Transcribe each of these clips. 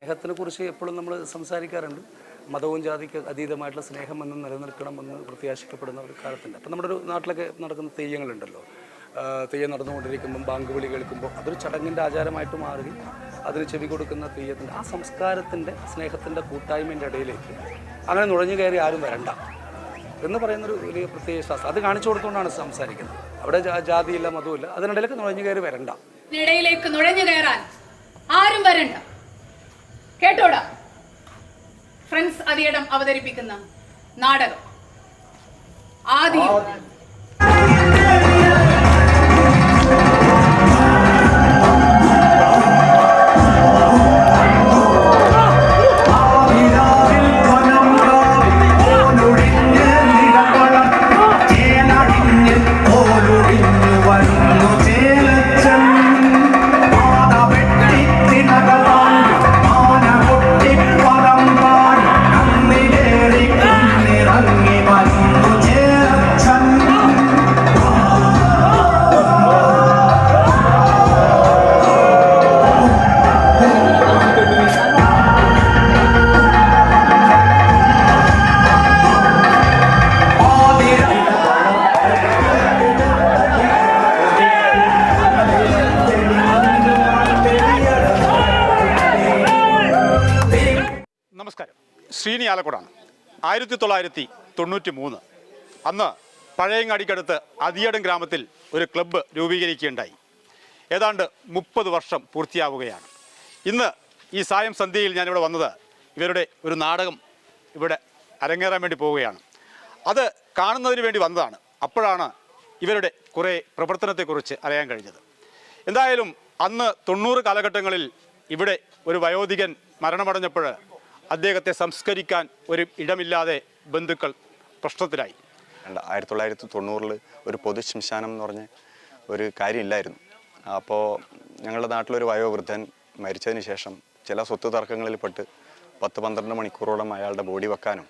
സ്നേഹത്തിനെക്കുറിച്ച് എപ്പോഴും നമ്മൾ സംസാരിക്കാറുണ്ട്. മതവും ജാതിക്ക് അതീതമായിട്ടുള്ള സ്നേഹം എന്ന് നിലനിൽക്കണമെന്ന് പ്രത്യാശിക്കപ്പെടുന്ന ഒരു കാലത്തുണ്ട്. അപ്പം നമ്മുടെ ഒരു നാട്ടിലൊക്കെ നടക്കുന്ന തെയ്യങ്ങളുണ്ടല്ലോ. തെയ്യം നടന്നുകൊണ്ടിരിക്കുമ്പം ബാങ്ക് വിളി കേൾക്കുമ്പോൾ അതൊരു ചടങ്ങിൻ്റെ ആചാരമായിട്ട് മാറി അതിന് ചെവി കൊടുക്കുന്ന തെയ്യത്തിൻ്റെ ആ സംസ്കാരത്തിൻ്റെ സ്നേഹത്തിൻ്റെ കൂട്ടായ്മയുടെ ഇടയിലേക്ക് അങ്ങനെ നുഴഞ്ഞു കയറി ആരും വരണ്ട എന്ന് പറയുന്നൊരു വലിയ പ്രത്യേക ശാസ്ത്രം അത് കാണിച്ചു കൊടുത്തുകൊണ്ടാണ് സംസാരിക്കുന്നത്. അവിടെ ജാതിയില്ല, മതവുമില്ല, അതിനിടയിലേക്ക് നുഴഞ്ഞു കയറി വരണ്ട. ഇടയിലേക്ക് നുഴഞ്ഞു കയറാൻ ആരും വരണ്ട. കേട്ടോടാ, ഫ്രണ്ട്സ് അതിയിടം അവതരിപ്പിക്കുന്ന നാടകം ആദ്യം. നമസ്കാരം, ശ്രീനി ആലക്കോടാണ്. 1993 അന്ന് പഴയങ്ങാടിക്കടുത്ത് അതിയടം ഗ്രാമത്തിൽ ഒരു ക്ലബ്ബ് രൂപീകരിക്കുകയുണ്ടായി. ഏതാണ്ട് 30 വർഷം പൂർത്തിയാവുകയാണ്. ഇന്ന് ഈ സായം സന്ധ്യയിൽ ഞാനിവിടെ വന്നത് ഇവരുടെ ഒരു നാടകം ഇവിടെ അരങ്ങേറാൻ വേണ്ടി പോവുകയാണ്. അത് കാണുന്നതിന് വേണ്ടി വന്നതാണ്. അപ്പോഴാണ് ഇവരുടെ കുറേ പ്രവർത്തനത്തെക്കുറിച്ച് അറിയാൻ കഴിഞ്ഞത്. എന്തായാലും അന്ന് 90 കാലഘട്ടങ്ങളിൽ ഇവിടെ ഒരു വയോധികൻ മരണമടഞ്ഞപ്പോൾ അദ്ദേഹത്തെ സംസ്കരിക്കാൻ ഒരു ഇടമില്ലാതെ ബന്ധുക്കൾ പ്രശ്നത്തിലായി. 1990 ഒരു പൊതു ശ്മശാനം എന്ന് പറഞ്ഞ ഒരു കാര്യമില്ലായിരുന്നു. അപ്പോൾ ഞങ്ങളുടെ നാട്ടിലൊരു വയോവൃദ്ധൻ മരിച്ചതിന് ശേഷം ചില സ്വത്ത് തർക്കങ്ങളിൽപ്പെട്ട് 10-12 മണിക്കൂറോളം അയാളുടെ ബോഡി വെക്കാനും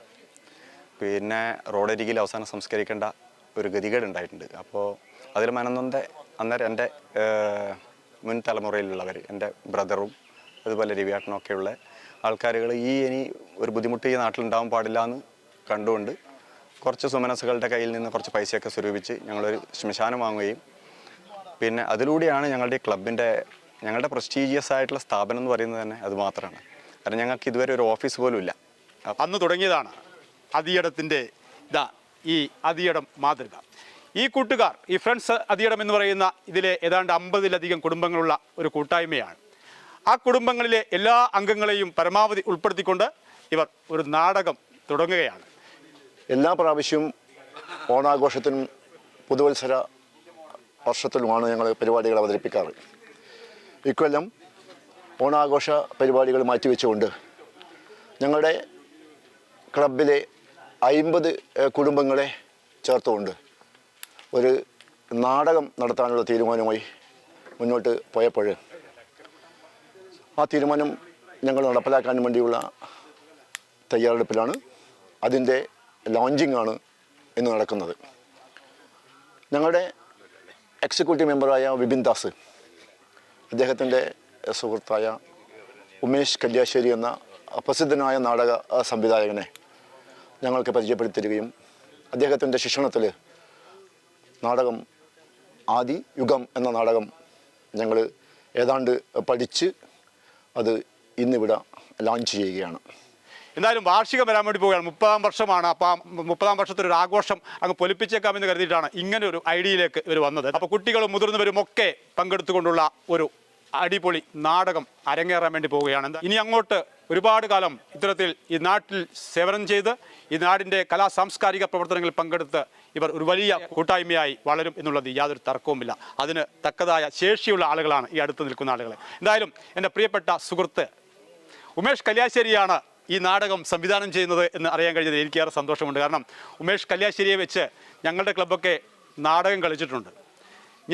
പിന്നെ റോഡരികിൽ അവസാനം സംസ്കരിക്കേണ്ട ഒരു ഗതികേടുണ്ടായിട്ടുണ്ട്. അപ്പോൾ അതിൽ മനന്നൊന്ന അന്നേരം എൻ്റെ മുൻ തലമുറയിലുള്ളവർ, എൻ്റെ ബ്രദറും അതുപോലെ രവിയേട്ടനൊക്കെയുള്ള ആൾക്കാരുകൾ ഇനി ഒരു ബുദ്ധിമുട്ട് ഈ നാട്ടിലുണ്ടാവാൻ പാടില്ല എന്ന് കണ്ടുകൊണ്ട് കുറച്ച് സുമനസ്സുകളുടെ കയ്യിൽ നിന്ന് കുറച്ച് പൈസയൊക്കെ സ്വരൂപിച്ച് ഞങ്ങളൊരു ശ്മശാനം വാങ്ങുകയും പിന്നെ അതിലൂടെയാണ് ഞങ്ങളുടെ പ്രസ്റ്റീജിയസ് ആയിട്ടുള്ള സ്ഥാപനം എന്ന് പറയുന്നത് തന്നെ അത് മാത്രമാണ്. കാരണം ഞങ്ങൾക്ക് ഇതുവരെ ഒരു ഓഫീസ് പോലും ഇല്ല. അന്ന് തുടങ്ങിയതാണ് അതിയടത്തിൻ്റെ ഈ അതിയടം മാതൃക. ഈ കൂട്ടുകാർ, ഈ ഫ്രണ്ട്സ് അതിയടം എന്ന് പറയുന്ന ഇതിലെ ഏതാണ്ട് 50-ലധികം കുടുംബങ്ങളുള്ള ഒരു കൂട്ടായ്മയാണ്. ആ കുടുംബങ്ങളിലെ എല്ലാ അംഗങ്ങളെയും പരമാവധി ഉൾപ്പെടുത്തിക്കൊണ്ട് ഇവർ ഒരു നാടകം തുടങ്ങുകയാണ്. എല്ലാ പ്രാവശ്യവും ഓണാഘോഷത്തിനും പുതുവത്സര വർഷത്തിലുമാണ് ഞങ്ങൾ പരിപാടികൾ അവതരിപ്പിക്കാറ്. ഇക്കൊല്ലം ഓണാഘോഷ പരിപാടികൾ മാറ്റിവെച്ചുകൊണ്ട് ഞങ്ങളുടെ ക്ലബിലെ 50 കുടുംബങ്ങളെ ചേർത്തുകൊണ്ട് ഒരു നാടകം നടത്താനുള്ള തീരുമാനമായി മുന്നോട്ട് പോയപ്പോൾ ആ തീരുമാനം ഞങ്ങൾ നടപ്പിലാക്കാൻ വേണ്ടിയുള്ള തയ്യാറെടുപ്പിലാണ്. അതിൻ്റെ ലോഞ്ചിങ് ആണ് ഇന്ന് നടക്കുന്നത്. ഞങ്ങളുടെ എക്സിക്യൂട്ടീവ് മെമ്പറായ വിപിൻ ദാസ്, അദ്ദേഹത്തിൻ്റെ സുഹൃത്തായ ഉമേഷ് കല്യാശ്ശേരി എന്ന പ്രസിദ്ധനായ നാടക സംവിധായകനെ ഞങ്ങൾക്ക് പരിചയപ്പെടുത്തിരിക്കുകയും അദ്ദേഹത്തിൻ്റെ ശിക്ഷണത്തിൽ നാടകം ആദി യുഗം എന്ന നാടകം ഞങ്ങൾ ഏതാണ്ട് പഠിച്ച് അത് ഇന്നിവിടെ ലോഞ്ച് ചെയ്യുകയാണ്. എന്തായാലും വാർഷികം വരാൻ വേണ്ടി പോവുകയാണ്. 30-ാം വർഷമാണ്. അപ്പോൾ 30-ാം വർഷത്തിൽ ഒരു ആഘോഷം അങ്ങ് പൊലിപ്പിച്ചേക്കാമെന്ന് കരുതിയിട്ടാണ് ഇങ്ങനെ ഒരു ഐഡിയയിലേക്ക് ഇവർ വന്നത്. അപ്പോൾ കുട്ടികളും മുതിർന്നവരും ഒക്കെ പങ്കെടുത്തുകൊണ്ടുള്ള ഒരു അടിപൊളി നാടകം അരങ്ങേറാൻ വേണ്ടി പോവുകയാണ്. ഇനി അങ്ങോട്ട് ഒരുപാട് കാലം ഇത്തരത്തിൽ ഈ നാട്ടിൽ സേവനം ചെയ്ത് ഈ നാടിൻ്റെ കലാ സാംസ്കാരിക പ്രവർത്തനങ്ങളിൽ പങ്കെടുത്ത് ഇവർ ഒരു വലിയ കൂട്ടായ്മയായി വളരും എന്നുള്ളത് യാതൊരു തർക്കവുമില്ല. അതിന് തക്കതായ ശേഷിയുള്ള ആളുകളാണ് ഈ അടുത്ത് നിൽക്കുന്ന ആളുകൾ. എന്തായാലും എൻ്റെ പ്രിയപ്പെട്ട സുഹൃത്ത് ഉമേഷ് കല്യാശ്ശേരിയാണ് ഈ നാടകം സംവിധാനം ചെയ്യുന്നത് എന്ന് അറിയാൻ കഴിഞ്ഞത് എനിക്കേറെ സന്തോഷമുണ്ട്. കാരണം ഉമേഷ് കല്യാശ്ശേരിയെ വെച്ച് ഞങ്ങളുടെ ക്ലബ്ബൊക്കെ നാടകം കളിച്ചിട്ടുണ്ട്.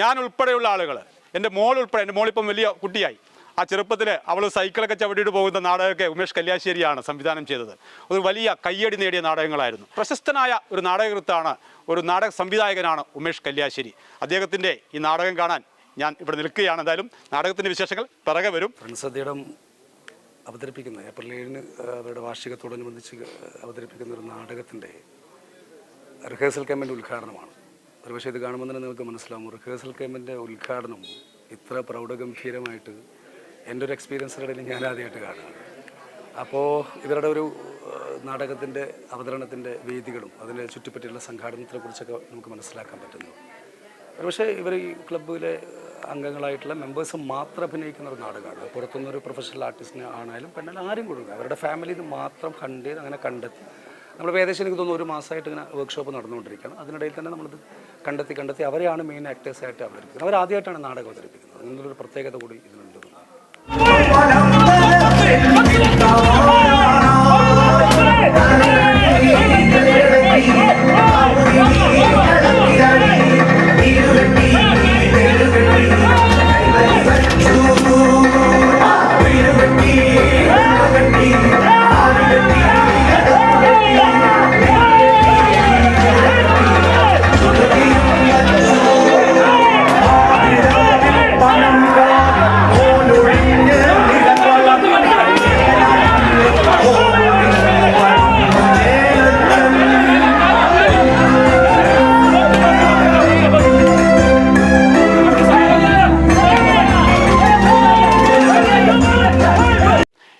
ഞാൻ ഉൾപ്പെടെയുള്ള ആളുകൾ, എൻ്റെ മോൾ ഉൾപ്പെടെ, എൻ്റെ മോളിപ്പം വലിയ കുട്ടിയായി, ആ ചെറുപ്പത്തിൽ അവൾ സൈക്കിളൊക്കെ ചവിട്ടിയിട്ട് പോകുന്ന നാടകമൊക്കെ ഉമേഷ് കല്യാശ്ശേരിയാണ് സംവിധാനം ചെയ്തത്. ഒരു വലിയ കയ്യടി നേടിയ നാടകങ്ങളായിരുന്നു. പ്രശസ്തനായ ഒരു നാടകകൃത്താണ്, ഒരു നാടക സംവിധായകനാണ് ഉമേഷ് കല്യാശ്ശേരി. അദ്ദേഹത്തിൻ്റെ ഈ നാടകം കാണാൻ ഞാൻ ഇവിടെ നിൽക്കുകയാണ്. എന്തായാലും നാടകത്തിൻ്റെ വിശേഷങ്ങൾ പിറകെ വരും. സദ്യയുടെ അവതരിപ്പിക്കുന്ന ഏപ്രിൽ 7-ന് അവരുടെ വാർഷികത്തോടനുബന്ധിച്ച് അവതരിപ്പിക്കുന്ന ഒരു നാടകത്തിൻ്റെ റിഹേഴ്സൽ ക്യാമ്പിൻ്റെ ഉദ്ഘാടനമാണ്. ഒരുപക്ഷെ ഇത് കാണുമ്പോൾ തന്നെ നിങ്ങൾക്ക് മനസ്സിലാവും, റിഹേഴ്സൽ ക്യാമ്പിൻ്റെ ഉദ്ഘാടനം ഇത്ര പ്രൗഢഗംഭീരമായിട്ട് എൻ്റെ ഒരു എക്സ്പീരിയൻസിൻ്റെ ഇടയിൽ ഞാൻ ആദ്യമായിട്ട് കാണുകയാണ്. അപ്പോൾ ഇവരുടെ ഒരു നാടകത്തിൻ്റെ അവതരണത്തിൻ്റെ വേദികളും അതിനെ ചുറ്റിപ്പറ്റിയുള്ള സംഘാടനത്തിനെ കുറിച്ചൊക്കെ നമുക്ക് മനസ്സിലാക്കാൻ പറ്റുന്നു. പക്ഷേ ഇവർ ഈ ക്ലബ്ബിലെ അംഗങ്ങളായിട്ടുള്ള മെമ്പേഴ്സ് മാത്രം അഭിനയിക്കുന്ന ഒരു നാടകമാണ്. പുറത്തുനിന്നൊരു പ്രൊഫഷണൽ ആർട്ടിസ്റ്റിനെ ആണായാലും പെണ്ണാലും ആരും കൊടുക്കുക, അവരുടെ ഫാമിലിയിൽ നിന്ന് മാത്രം അങ്ങനെ കണ്ടെത്തി നമ്മൾ ഏകദേശം എനിക്ക് തോന്നുന്നു 1 മാസമായിട്ട് ഇങ്ങനെ വർക്ക്ഷോപ്പ് നടന്നുകൊണ്ടിരിക്കുകയാണ്. അതിനിടയിൽ തന്നെ നമ്മളിത് കണ്ടെത്തി അവരെയാണ് മെയിൻ ആക്ടേഴ്സായിട്ട് അവതരിപ്പിക്കുന്നത്. അവരാദ്യമായിട്ടാണ് നാടകം അവതരിപ്പിക്കുന്നത്. അങ്ങനൊരു പ്രത്യേകത കൂടി ഇതിനുണ്ട്.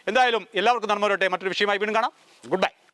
എന്തായാലും എല്ലാവർക്കും നന്മ വരട്ടെ. മറ്റൊരു വിഷയമായി വീണ്ടും കാണാം. Good bye.